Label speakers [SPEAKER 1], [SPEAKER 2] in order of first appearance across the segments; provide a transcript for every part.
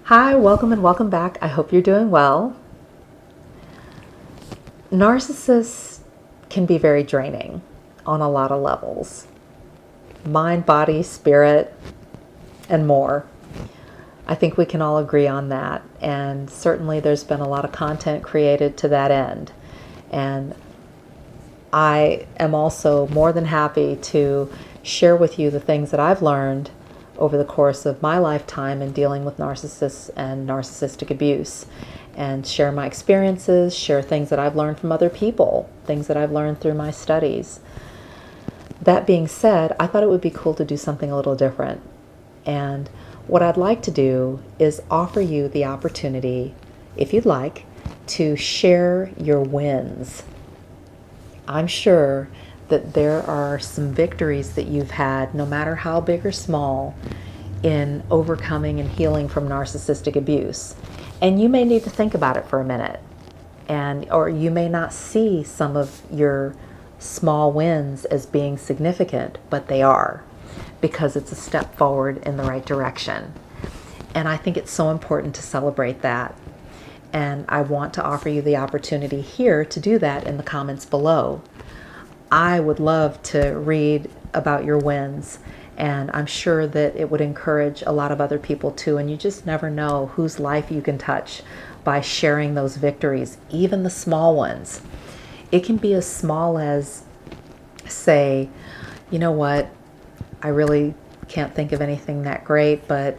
[SPEAKER 1] Hi, welcome and welcome back. I hope you're doing well. Narcissists can be very draining on a lot of levels. Mind, body, spirit, and more. I think we can all agree on that. And certainly there's been a lot of content created to that end. And I am also more than happy to share with you the things that I've learned over the course of my lifetime in dealing with narcissists and narcissistic abuse, and share my experiences, share things that I've learned from other people, things that I've learned through my studies. That being said, I thought it would be cool to do something a little different. And what I'd like to do is offer you the opportunity, if you'd like, to share your wins. I'm sure that there are some victories that you've had, no matter how big or small, in overcoming and healing from narcissistic abuse. And you may need to think about it for a minute. Or you may not see some of your small wins as being significant, but they are, because it's a step forward in the right direction. And I think it's so important to celebrate that. And I want to offer you the opportunity here to do that in the comments below. I would love to read about your wins, and I'm sure that it would encourage a lot of other people too. And you just never know whose life you can touch by sharing those victories, even the small ones. It can be as small as, say, you know what, I really can't think of anything that great, but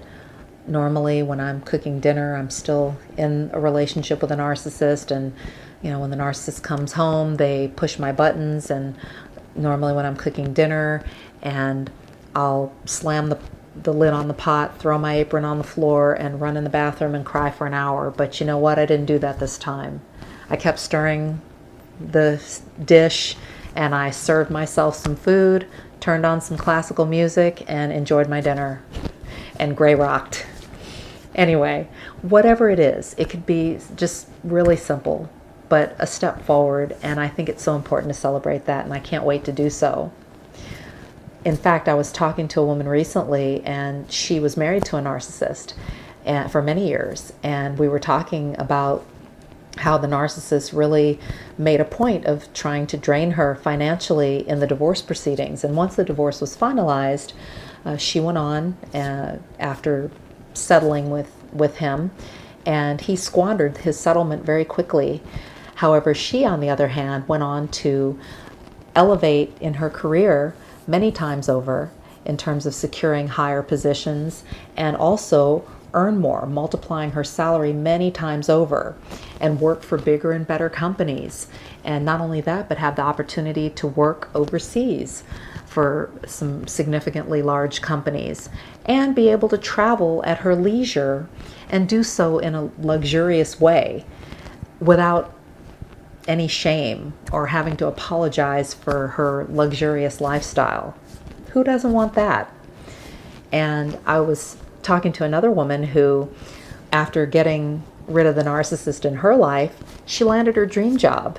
[SPEAKER 1] normally when I'm cooking dinner, I'm still in a relationship with a narcissist, and when the narcissist comes home, they push my buttons, and normally when I'm cooking dinner, and I'll slam the lid on the pot, throw my apron on the floor, and run in the bathroom and cry for an hour. But you know what? I didn't do that this time. I kept stirring the dish, and I served myself some food, turned on some classical music, and enjoyed my dinner, and gray rocked. Anyway, whatever it is, it could be just really simple, but a step forward, and I think it's so important to celebrate that, and I can't wait to do so. In fact, I was talking to a woman recently, and she was married to a narcissist for many years, and we were talking about how the narcissist really made a point of trying to drain her financially in the divorce proceedings. And once the divorce was finalized, she went on after settling with him, and he squandered his settlement very quickly. However, she, on the other hand, went on to elevate in her career many times over in terms of securing higher positions, and also earn more, multiplying her salary many times over, and work for bigger and better companies. And not only that, but have the opportunity to work overseas for some significantly large companies, and be able to travel at her leisure and do so in a luxurious way without any shame or having to apologize for her luxurious lifestyle. Who doesn't want that? And I was talking to another woman who, after getting rid of the narcissist in her life, she landed her dream job.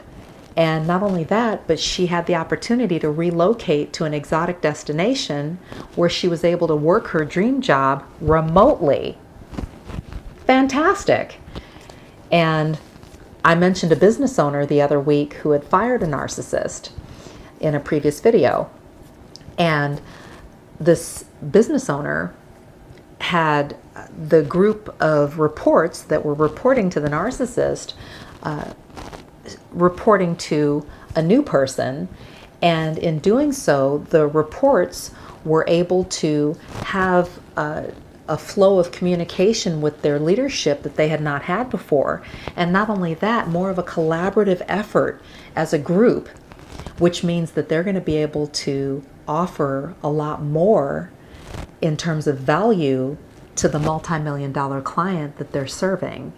[SPEAKER 1] And not only that, but she had the opportunity to relocate to an exotic destination where she was able to work her dream job remotely. Fantastic. And I mentioned a business owner the other week who had fired a narcissist in a previous video. And this business owner had the group of reports that were reporting to the narcissist reporting to a new person. And in doing so, the reports were able to have a flow of communication with their leadership that they had not had before. And not only that, more of a collaborative effort as a group, which means that they're going to be able to offer a lot more in terms of value to the multi-million-dollar client that they're serving,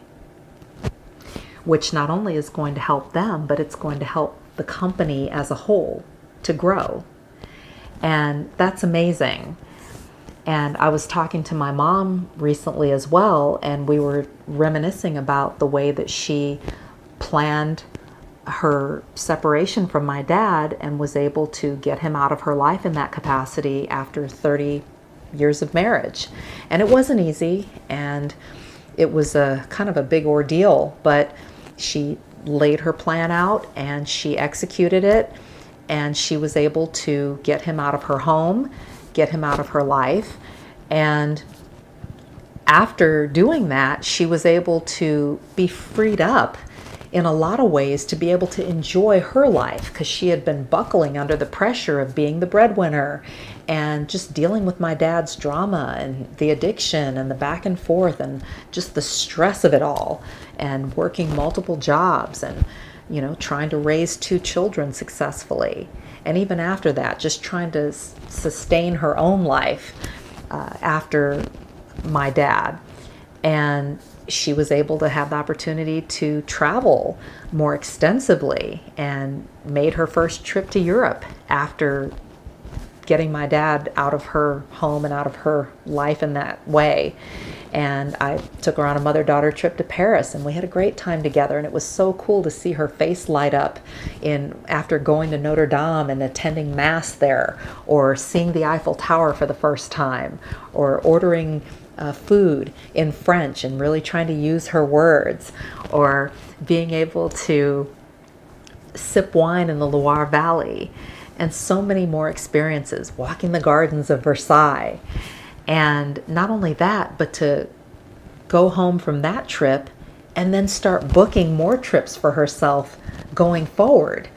[SPEAKER 1] which not only is going to help them, but it's going to help the company as a whole to grow. And that's amazing. And I was talking to my mom recently as well, and we were reminiscing about the way that she planned her separation from my dad and was able to get him out of her life in that capacity after 30 years of marriage. And it wasn't easy, and it was a kind of a big ordeal, but she laid her plan out and she executed it, and she was able to get him out of her home, get him out of her life. And after doing that, she was able to be freed up in a lot of ways to be able to enjoy her life, because she had been buckling under the pressure of being the breadwinner and just dealing with my dad's drama and the addiction and the back and forth and just the stress of it all, and working multiple jobs and, you know, trying to raise 2 children successfully. And even after that, just trying to sustain her own life after my dad. And she was able to have the opportunity to travel more extensively, and made her first trip to Europe after getting my dad out of her home and out of her life in that way. And I took her on a mother-daughter trip to Paris, and we had a great time together. And it was so cool to see her face light up after going to Notre Dame and attending Mass there, or seeing the Eiffel Tower for the first time, or ordering food in French and really trying to use her words, or being able to sip wine in the Loire Valley, and so many more experiences, walking the gardens of Versailles. And not only that, but to go home from that trip and then start booking more trips for herself going forward,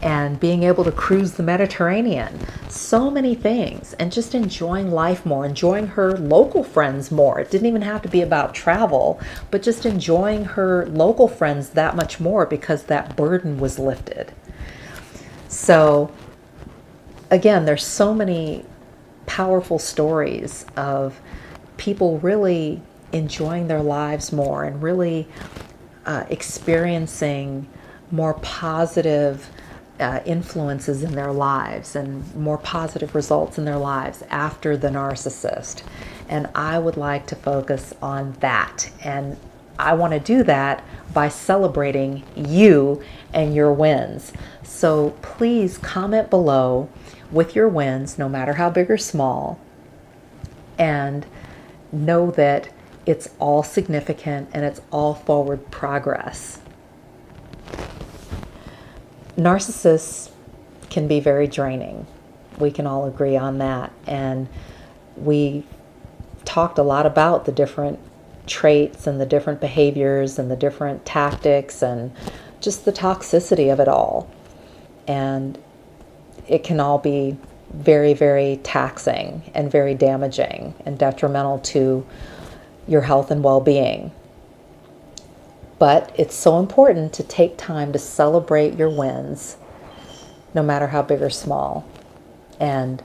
[SPEAKER 1] and being able to cruise the Mediterranean. So many things, and just enjoying life more, enjoying her local friends more. It didn't even have to be about travel, but just enjoying her local friends that much more, because that burden was lifted. So again, there's so many powerful stories of people really enjoying their lives more, and really experiencing more positive influences in their lives, and more positive results in their lives after the narcissist. And I would like to focus on that. And I want to do that by celebrating you and your wins. So please comment below with your wins, no matter how big or small, and know that it's all significant and it's all forward progress. Narcissists can be very draining. We can all agree on that. And we talked a lot about the different traits and the different behaviors and the different tactics and just the toxicity of it all. And it can all be very, very taxing and very damaging and detrimental to your health and well-being. But it's so important to take time to celebrate your wins, no matter how big or small. And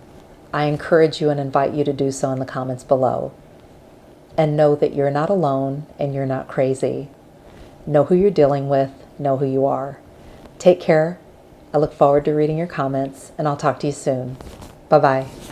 [SPEAKER 1] I encourage you and invite you to do so in the comments below. And know that you're not alone and you're not crazy. Know who you're dealing with, know who you are. Take care. I look forward to reading your comments, and I'll talk to you soon. Bye-bye.